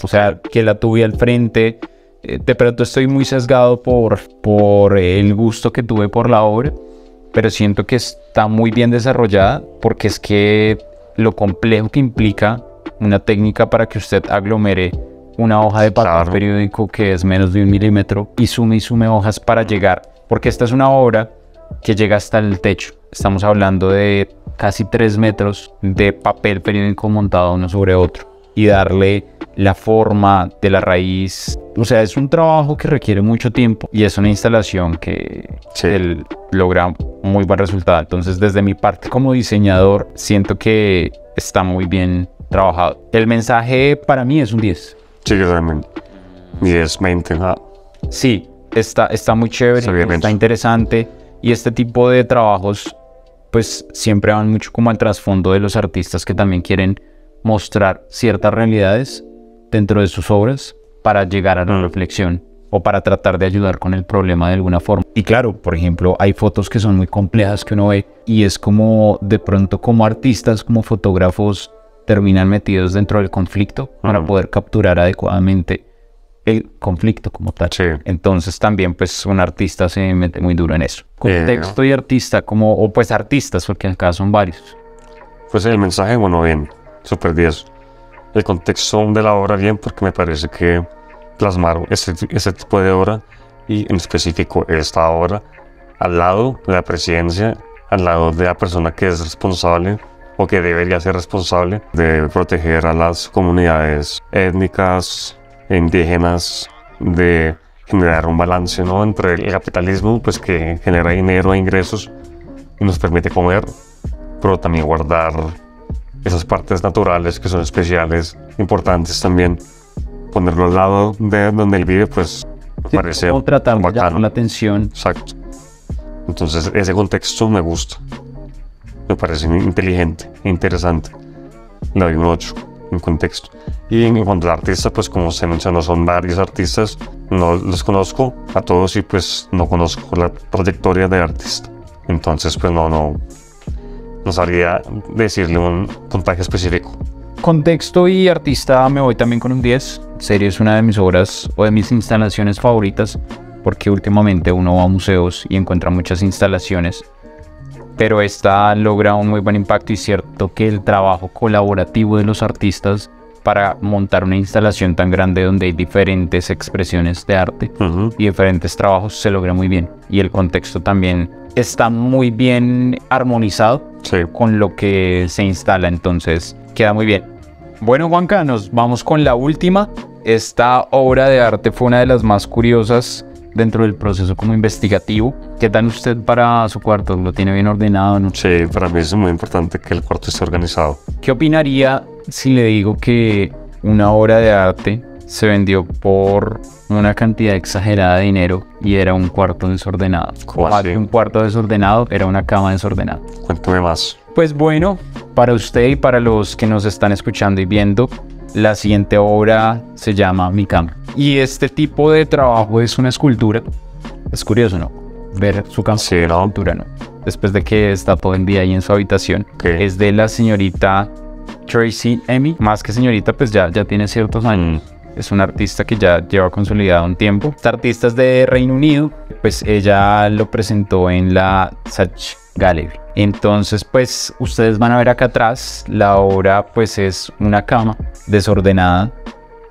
O sea, que la tuve al frente. De pronto estoy muy sesgado por el gusto que tuve por la obra, pero siento que está muy bien desarrollada porque es que lo complejo que implica una técnica para que usted aglomere una hoja de papel periódico que es menos de 1 milímetro y sume hojas para llegar, porque esta es una obra que llega hasta el techo. Estamos hablando de casi 3 metros de papel periódico montado uno sobre otro y darle la forma de la raíz. O sea, es un trabajo que requiere mucho tiempo y es una instalación que él logra muy buen resultado. Entonces, desde mi parte como diseñador, siento que está muy bien trabajado. El mensaje para mí es un 10. Sí, yo también. 10, 20. Sí, está muy chévere, está interesante. Y este tipo de trabajos pues siempre van mucho como al trasfondo de los artistas que también quieren mostrar ciertas realidades dentro de sus obras para llegar a la reflexión o para tratar de ayudar con el problema de alguna forma. Y claro, por ejemplo, hay fotos que son muy complejas que uno ve y es como de pronto como artistas, como fotógrafos terminan metidos dentro del conflicto para poder capturar adecuadamente el conflicto como tal. Entonces también pues un artista se mete muy duro en eso. Contexto y artista, o pues artistas, porque acá son varios. Pues el mensaje, bueno, bien, súper 10. El contexto de la obra bien, porque me parece que plasmaron ese tipo de obra y en específico esta obra al lado de la presidencia, al lado de la persona que es responsable o que debería ser responsable de proteger a las comunidades étnicas, indígenas, de generar un balance, ¿no?, entre el capitalismo, pues que genera dinero e ingresos y nos permite comer, pero también guardar esas partes naturales que son especiales, importantes también. Ponerlo al lado de donde él vive, pues me parece como tratar de bacano. llamar la atención. Exacto. Entonces ese contexto me gusta, me parece inteligente, interesante. Le doy un 8 en contexto. Y en cuanto al artista, pues como se mencionó, son varios artistas, no los conozco a todos y pues no conozco la trayectoria del artista. Entonces pues no sabría decirle un puntaje específico. Contexto y artista me voy también con un 10. En serio, es una de mis obras o de mis instalaciones favoritas, porque últimamente uno va a museos y encuentra muchas instalaciones, pero esta logra un muy buen impacto, y cierto que el trabajo colaborativo de los artistas para montar una instalación tan grande donde hay diferentes expresiones de arte y diferentes trabajos se logra muy bien, y el contexto también está muy bien armonizado con lo que se instala, entonces queda muy bien. Bueno, Juanca, nos vamos con la última. Esta obra de arte fue una de las más curiosas dentro del proceso como investigativo. ¿Qué tal usted para su cuarto? ¿Lo tiene bien ordenado, no? Sí, para mí es muy importante que el cuarto esté organizado. ¿Qué opinaría si le digo que una obra de arte se vendió por una cantidad exagerada de dinero y era un cuarto desordenado? ¿Cómo Más así? que un cuarto desordenado, era una cama desordenada. Cuéntame más. Pues bueno, para usted y para los que nos están escuchando y viendo, la siguiente obra se llama Mi cama. Y este tipo de trabajo es una escultura. Es curioso, ¿no? Ver su cama. Sí, ¿no? Escultura, ¿no? Después de que está todo el día ahí en su habitación. Okay. Es de la señorita Tracey Emin. Más que señorita, pues ya tiene ciertos años. Es una artista que ya lleva consolidada un tiempo. Esta artista es de Reino Unido. Pues ella lo presentó en la Saatchi Gallery. Entonces, pues ustedes van a ver acá atrás, la obra pues es una cama desordenada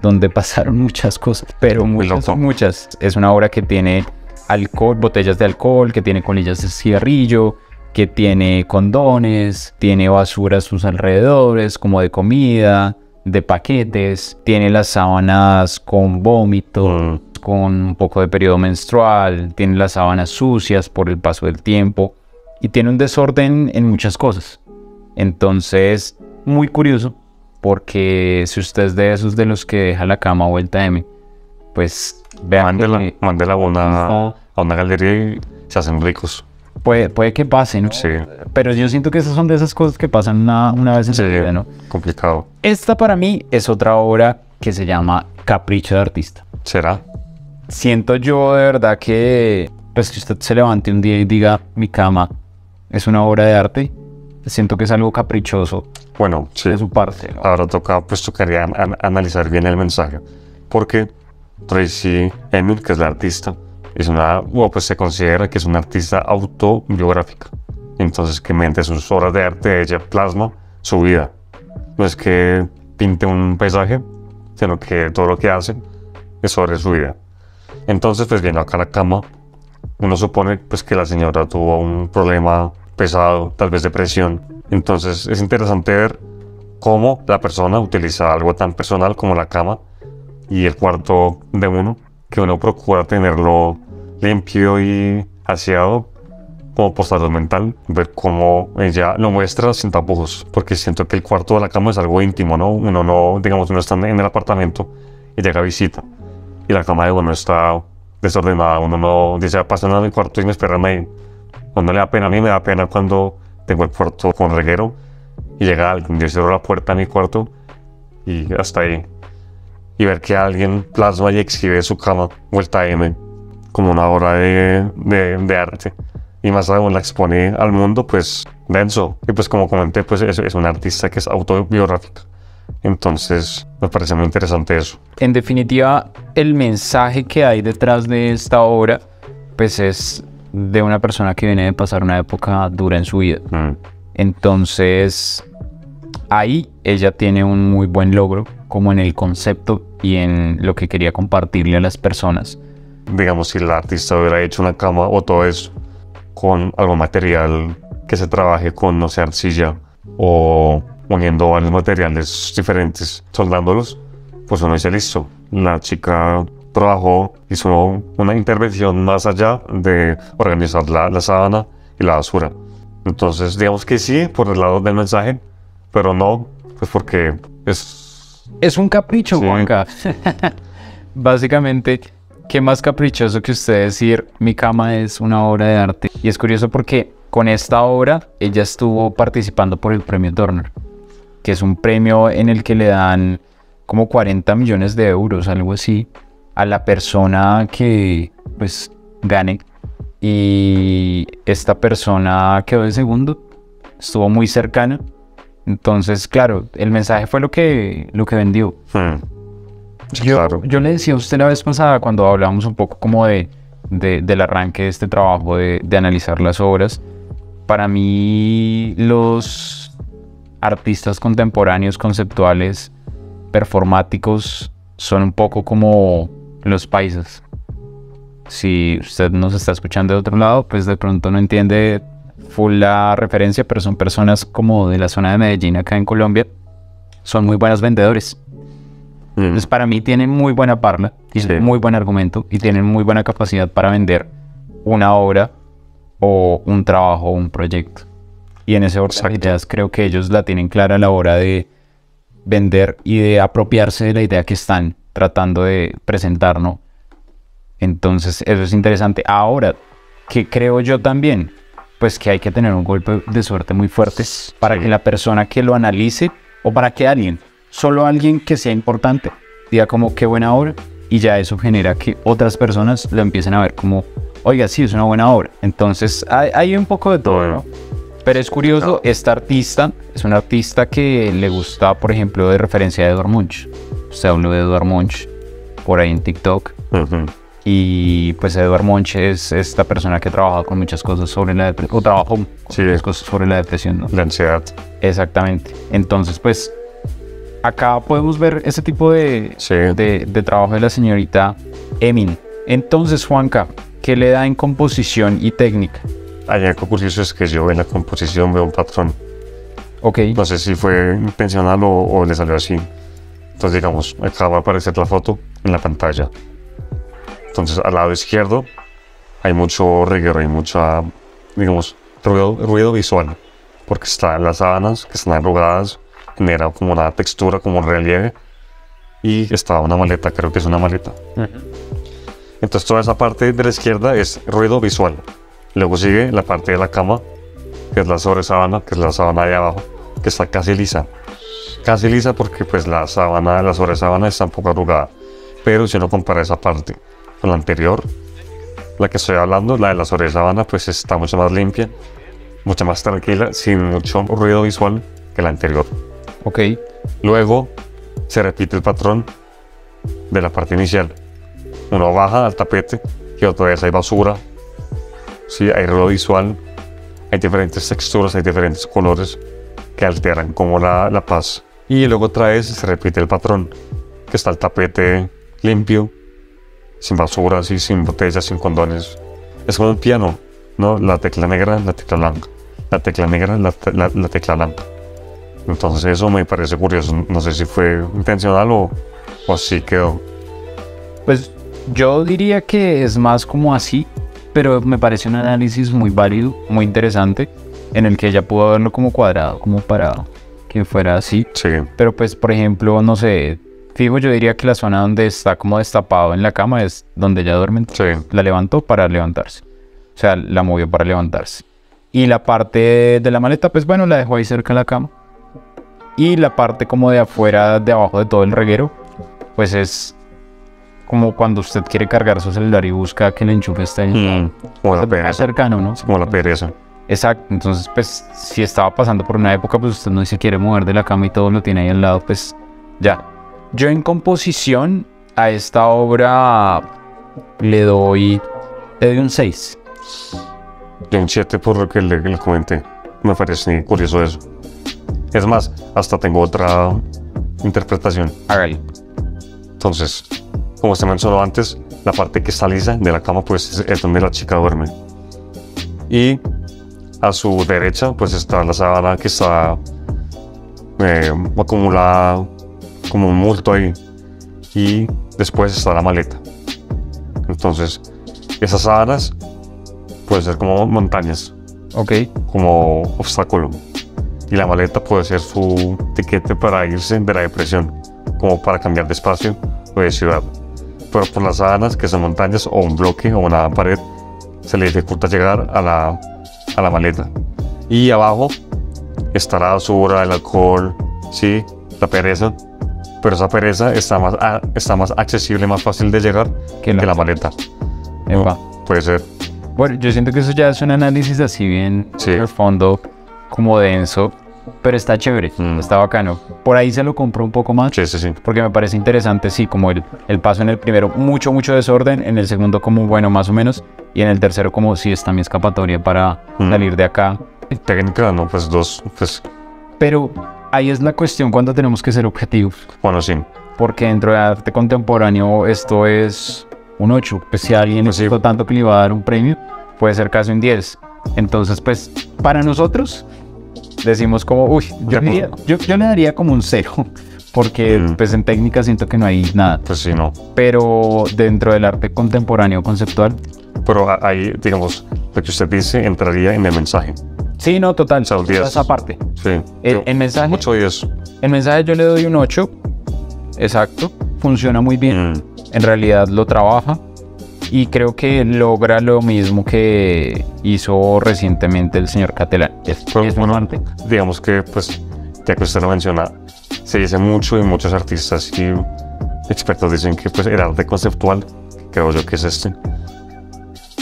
donde pasaron muchas cosas, pero muchas. Es una obra que tiene alcohol, botellas de alcohol, que tiene colillas de cigarrillo, que tiene condones, tiene basura a sus alrededores, como de comida, de paquetes, tiene las sábanas con vómito, con un poco de periodo menstrual, tiene las sábanas sucias por el paso del tiempo y tiene un desorden en muchas cosas. Entonces, muy curioso, porque si usted es de esos de los que deja la cama vuelta M, pues vean, mándela a una galería y se hacen ricos. Puede que pase, ¿no? Sí. Pero yo siento que esas son de esas cosas que pasan una vez en la vida, ¿no? Complicado. Esta para mí es otra obra que se llama Capricho de Artista. ¿Será? Siento yo de verdad que, pues, que usted se levante un día y diga, mi cama es una obra de arte, siento que es algo caprichoso. Bueno, sí. De su parte, ¿no? Ahora tocaría analizar bien el mensaje. Porque Tracey Emin, que es la artista, pues se considera que es una artista autobiográfica. Entonces, que mediante sus obras de arte ella plasma su vida. No es que pinte un paisaje, sino que todo lo que hace es sobre su vida. Entonces, pues viendo acá la cama, uno supone pues que la señora tuvo un problema pesado, tal vez depresión. Entonces es interesante ver cómo la persona utiliza algo tan personal como la cama y el cuarto de uno, que uno procura tenerlo limpio y aseado como por salud mental, ver cómo ella lo muestra sin tapujos, porque siento que el cuarto de la cama es algo íntimo, ¿no? Uno no, digamos, uno está en el apartamento y llega a visita y la cama de uno está desordenada, uno no dice, pasan a mi cuarto y me esperan ahí. No le da pena, a mí me da pena cuando tengo el cuarto con reguero y llega alguien, yo cierro la puerta de mi cuarto y hasta ahí. Y ver que alguien plasma y exhibe su cama vuelta M como una obra de arte. Y más aún la expone al mundo, pues denso. Y pues como comenté, pues es una artista que es autobiográfica. Entonces me parece muy interesante eso. En definitiva, el mensaje que hay detrás de esta obra, pues es de una persona que viene de pasar una época dura en su vida. Entonces, ahí ella tiene un muy buen logro, como en el concepto y en lo que quería compartirle a las personas. Digamos, si el artista hubiera hecho una cama o todo eso con algún material que se trabaje con, no sé, arcilla o uniendo varios materiales diferentes, soldándolos, pues uno dice listo. La chica trabajó, hizo una intervención más allá de organizar la sábana y la basura. Entonces, digamos que sí, por el lado del mensaje, pero no, pues porque es un capricho, sí. Juanca. Básicamente, ¿qué más caprichoso que usted decir, mi cama es una obra de arte? Y es curioso porque con esta obra, ella estuvo participando por el premio Turner, que es un premio en el que le dan como 40 millones de euros, algo así, a la persona que pues gane, y esta persona quedó de segundo, estuvo muy cercana, Entonces, claro, el mensaje fue lo que vendió. Sí, claro. Yo le decía a usted la vez pasada cuando hablábamos un poco como del arranque de este trabajo de analizar las obras. Para mí los artistas contemporáneos, conceptuales, performáticos son un poco como los paisas. Si usted nos está escuchando de otro lado, pues de pronto no entiende full la referencia, pero son personas como de la zona de Medellín acá en Colombia. Son muy buenos vendedores. Entonces para mí tienen muy buena parla, tienen muy buen argumento y tienen muy buena capacidad para vender una obra o un trabajo o un proyecto. Y en ese orden de ideas creo que ellos la tienen clara a la hora de vender y de apropiarse de la idea que están tratando de presentar, ¿no? Entonces eso es interesante. Ahora, ¿qué creo yo también? Pues que hay que tener un golpe de suerte muy fuerte para que la persona que lo analice o para que alguien, solo alguien que sea importante, diga como qué buena obra, y ya eso genera que otras personas lo empiecen a ver como, oiga, sí, es una buena obra. Entonces hay un poco de todo, ¿no? Pero es curioso, esta artista es una artista que le gusta, por ejemplo, de referencia a Edvard Munch. Usted habló de Edvard Munch por ahí en TikTok. Y pues Edvard Munch es esta persona que ha trabajado con muchas cosas sobre la depresión, o trabajó con muchas cosas sobre la depresión, ¿no? La ansiedad. Exactamente. Entonces, pues, acá podemos ver ese tipo de trabajo de la señorita Emin. Entonces, Juanca, ¿qué le da en composición y técnica? Allá en concurso es que yo en la composición veo un patrón. Ok. No sé si fue intencional o le salió así. Entonces, digamos, acá va a aparecer la foto en la pantalla. Entonces, al lado izquierdo hay mucho reguero, hay mucha, digamos, ruido visual. Porque están las sábanas que están arrugadas, genera como una textura, como un relieve. Y está una maleta, creo que es una maleta. Entonces, toda esa parte de la izquierda es ruido visual. Luego sigue la parte de la cama, que es la sobresábana, que es la sábana de abajo, que está casi lisa. Casi lisa porque pues la sobresábana está un poco arrugada. Pero si uno compara esa parte con la anterior, la que estoy hablando, la de la sobresábana, pues está mucho más limpia, mucho más tranquila, sin mucho ruido visual que la anterior. Ok. Luego se repite el patrón de la parte inicial. Uno baja al tapete y otra vez hay basura. Sí, hay ruido visual, hay diferentes texturas, hay diferentes colores que alteran como la paz. Y luego otra vez se repite el patrón, que está el tapete limpio, sin basura, así, sin botellas, sin condones. Es como un piano, ¿no? La tecla negra, la tecla blanca. La tecla negra, la tecla blanca. Entonces eso me parece curioso. No sé si fue intencional o así quedó. Pues yo diría que es más como así, pero me parece un análisis muy válido, muy interesante, en el que ella pudo verlo como cuadrado, como parado, que fuera así. Sí. Pero pues, por ejemplo, no sé, fijo, yo diría que la zona donde está como destapado en la cama es donde ella duerme. Sí. La levantó para levantarse. O sea, la movió para levantarse. Y la parte de la maleta, pues bueno, la dejó ahí cerca de la cama. Y la parte como de afuera, de abajo de todo el reguero, pues es como cuando usted quiere cargar su celular y busca que el enchufe esté ahí. Como la pereza. Cercano, ¿no? Como la pereza. Exacto. Entonces, pues, si estaba pasando por una época, pues usted no se quiere mover de la cama y todo lo tiene ahí al lado, pues ya. Yo en composición a esta obra le doy un 6. Yo un 7 por lo que le comenté. Me parece curioso eso. Es más, hasta tengo otra interpretación. Hágale. Entonces, como se mencionó antes, la parte que está lisa de la cama pues es donde la chica duerme. Y a su derecha pues está la sábana que está acumulada como un bulto ahí. Y después está la maleta. Entonces, esas sábanas pueden ser como montañas. Ok. Como obstáculo. Y la maleta puede ser su tiquete para irse de la depresión, como para cambiar de espacio o de ciudad. Pero por las sábanas, que son montañas o un bloque o una pared, se le dificulta llegar a la maleta. Y abajo está la basura, el alcohol, sí, la pereza. Pero esa pereza está más accesible, más fácil de llegar que la maleta. Epa. Puede ser. Bueno, yo siento que eso ya es un análisis así bien Sí. profundo, como denso. pero está chévere, está bacano. Por ahí se lo compro un poco más, Sí, sí, sí. porque me parece interesante, sí, como el paso en el primero, mucho desorden, en el segundo como, bueno, más o menos, y en el tercero como, sí, está mi escapatoria para salir de acá. Técnica, no, pues 2, pues, Pero ahí es la cuestión cuando tenemos que ser objetivos, bueno, sí. porque dentro de arte contemporáneo esto es un 8, pues si a alguien le Pues sí. gustó tanto que le iba a dar un premio, puede ser casi un 10. Entonces, pues, para nosotros, decimos como, uy, yo le daría como un 0, porque pues en técnica siento que no hay nada. Pues sí, no. Pero dentro del arte contemporáneo conceptual, Pero ahí, digamos, lo que usted dice entraría en el mensaje. sí, no, total, O sea, un 10. esa parte. Sí. El mensaje, 8 y 10. el mensaje yo le doy un 8, exacto, funciona muy bien, en realidad lo trabaja y creo que logra lo mismo que hizo recientemente el señor Catalán. Es Bueno, un arte. digamos que, pues, ya que usted lo menciona, se dice mucho y muchos artistas y expertos dicen que, pues, el arte conceptual, creo yo que es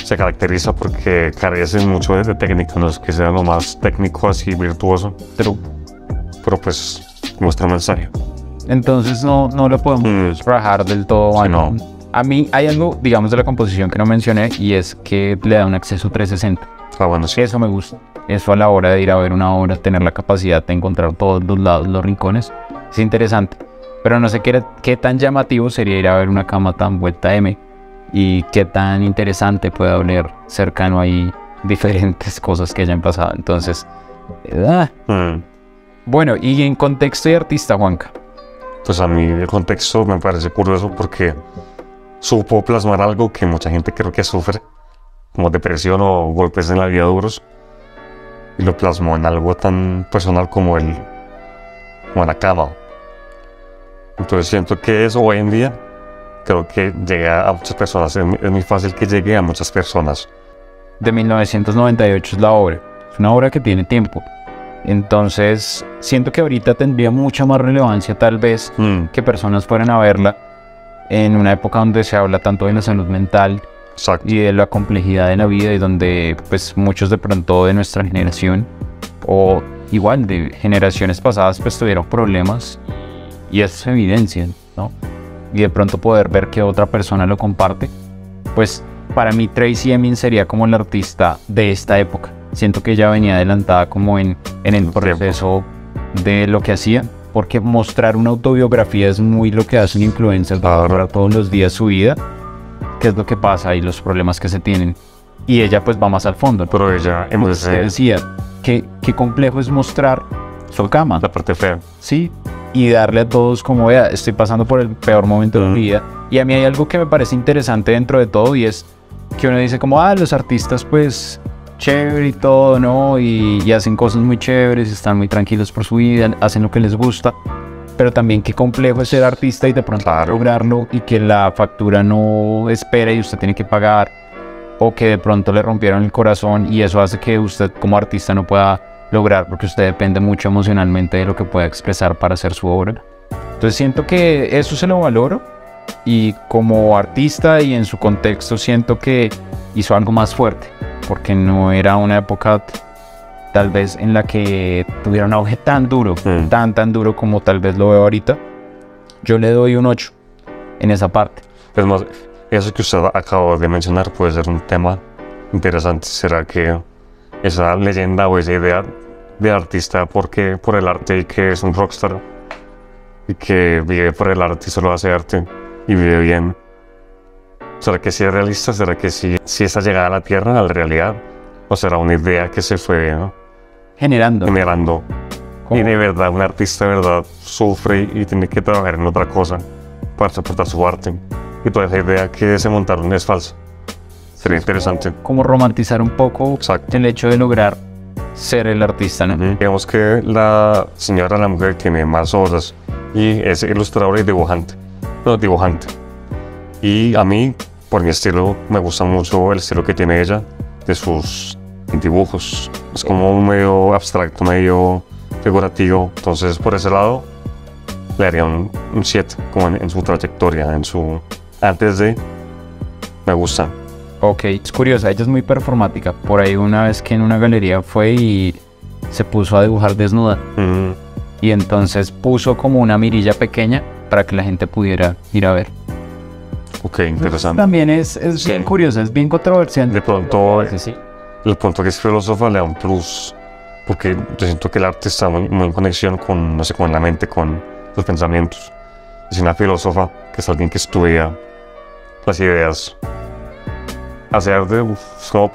se caracteriza porque carece mucho de técnica, no es que sea lo más técnico así virtuoso, pero pues muestra un mensaje. Entonces no lo podemos rajar del todo. Sí, Bueno, no. a mí hay algo, digamos, de la composición que no mencioné y es que le da un acceso 360. Ah, bueno, sí. Eso me gusta. Eso a la hora de ir a ver una obra, tener la capacidad de encontrar todos los lados, los rincones, es interesante. Pero no sé qué tan llamativo sería ir a ver una cama tan vuelta M y qué tan interesante puede oler cercano ahí diferentes cosas que hayan pasado. Entonces, bueno, y en contexto de artista, Juanca. Pues a mí el contexto me parece curioso porque supo plasmar algo que mucha gente creo que sufre, como depresión o golpes en la vida duros, y lo plasmó en algo tan personal como la cama. Entonces siento que eso hoy en día creo que llega a muchas personas, es muy fácil que llegue a muchas personas. De 1998 es la obra, es una obra que tiene tiempo. Entonces, siento que ahorita tendría mucha más relevancia tal vez que personas fueran a verla en una época donde se habla tanto de la salud mental Exacto. y de la complejidad de la vida y donde pues muchos de pronto de nuestra generación o igual de generaciones pasadas pues tuvieron problemas y eso se evidencia, ¿no? Y de pronto poder ver que otra persona lo comparte, pues para mí Tracey Emin sería como la artista de esta época. Siento que ella venía adelantada como en el proceso de lo que hacía, porque mostrar una autobiografía es muy lo que hace un influencer para todos los días su vida, qué es lo que pasa y los problemas que se tienen. Y ella pues va más al fondo, ¿no? Pero ella Usted decía, qué complejo es mostrar su cama. la parte fea. Sí, y darle a todos como, vea, estoy pasando por el peor momento de mi vida. Y a mí hay algo que me parece interesante dentro de todo y es que uno dice como, los artistas pues chévere y todo, ¿no? Y hacen cosas muy chéveres, están muy tranquilos por su vida, hacen lo que les gusta. Pero también qué complejo es ser artista y de pronto lograrlo y que la factura no espera y usted tiene que pagar, o que de pronto le rompieron el corazón y eso hace que usted como artista no pueda lograr porque usted depende mucho emocionalmente de lo que pueda expresar para hacer su obra. Entonces siento que eso se lo valoro y como artista y en su contexto siento que hizo algo más fuerte porque no era una época tal vez en la que tuviera un auge tan duro, tan duro como tal vez lo veo ahorita. Yo le doy un 8 en esa parte. Es más, eso que usted acabó de mencionar puede ser un tema interesante. ¿Será que esa leyenda o esa idea de artista porque por el arte y que es un rockstar y que vive por el arte y solo hace arte y vive bien? ¿Será que sí es realista? ¿Será que sí esa llegada a la tierra, a la realidad? ¿O será una idea que se fue generando? Y de verdad, un artista de verdad sufre y tiene que trabajar en otra cosa para soportar su arte. Y toda esa idea que se montaron es falsa. Sería interesante. Como romantizar un poco Exacto. el hecho de lograr ser el artista, ¿no? Digamos que la mujer, tiene más obras y es ilustradora y dibujante. No, dibujante. Y a mí, por mi estilo, me gusta mucho el estilo que tiene ella de sus dibujos. Es como medio abstracto, medio figurativo. Entonces, por ese lado, le haría un 7, como en su trayectoria, antes de... Me gusta. Ok, es curiosa, ella es muy performática. Por ahí una vez que en una galería fue y se puso a dibujar desnuda. Y entonces puso como una mirilla pequeña para que la gente pudiera ir a ver. Ok, interesante. También es bien curioso, es bien controversial. De pronto, Sí. el punto que es filósofa le da un plus, porque yo siento que el arte está muy en conexión con, no sé, con la mente, con los pensamientos. Es una filósofa que es alguien que estudia las ideas. Hacer arte, es como,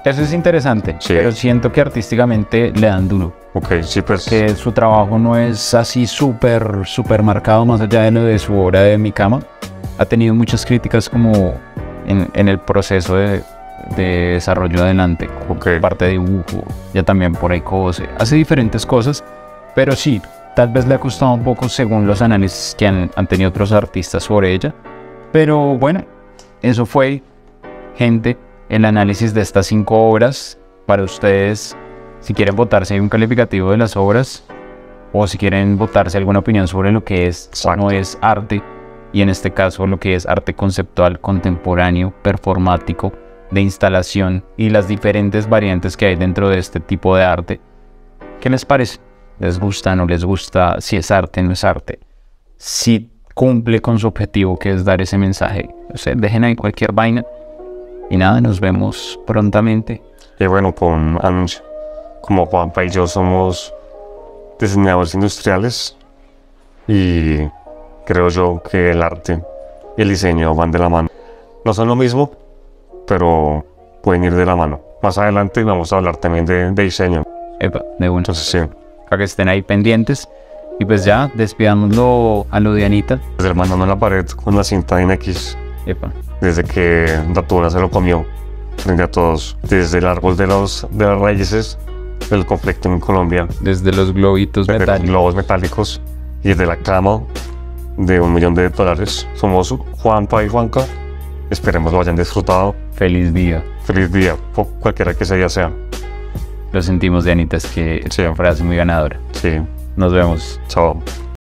Eso es interesante, Sí. pero siento que artísticamente le dan duro. ok, sí, pues, Que su trabajo no es así súper marcado más allá de lo de su obra de Mi Cama. Ha tenido muchas críticas como en el proceso de desarrollo adelante, Ok. parte de dibujo, ya también por ahí cose, hace diferentes cosas, pero sí, tal vez le ha costado un poco según los análisis que han tenido otros artistas sobre ella, pero bueno, eso fue, gente, el análisis de estas 5 obras. Para ustedes, si quieren votarse un calificativo de las obras, o si quieren votarse alguna opinión sobre lo que es o no es arte, y en este caso lo que es arte conceptual, contemporáneo, performático, de instalación y las diferentes variantes que hay dentro de este tipo de arte. ¿Qué les parece? ¿Les gusta, no les gusta? Si es arte, no es arte. Si cumple con su objetivo, que es dar ese mensaje. O sea, dejen ahí cualquier vaina. Y nada, nos vemos prontamente. y bueno, con anuncio. Como Juanpa y yo somos diseñadores industriales y creo yo que el arte y el diseño van de la mano. No son lo mismo, pero pueden ir de la mano. Más adelante vamos a hablar también de diseño. Epa, de una. Entonces sí, Para que estén ahí pendientes. Y pues ya, despidámoslo a lo de Anita. desde el mandando en la pared con la cinta en X, Epa. desde que Datura se lo comió frente a todos, desde el árbol de las raíces del conflicto en Colombia, Desde los globitos desde los metálicos. globos metálicos y desde la cama de $1 millón. Somos Juanpa y Juanca. Esperemos lo hayan disfrutado. Feliz día. Feliz día, cualquiera que ese día sea. Lo sentimos de Anita, es que es Sí. una frase muy ganadora. Sí, Nos vemos. chao.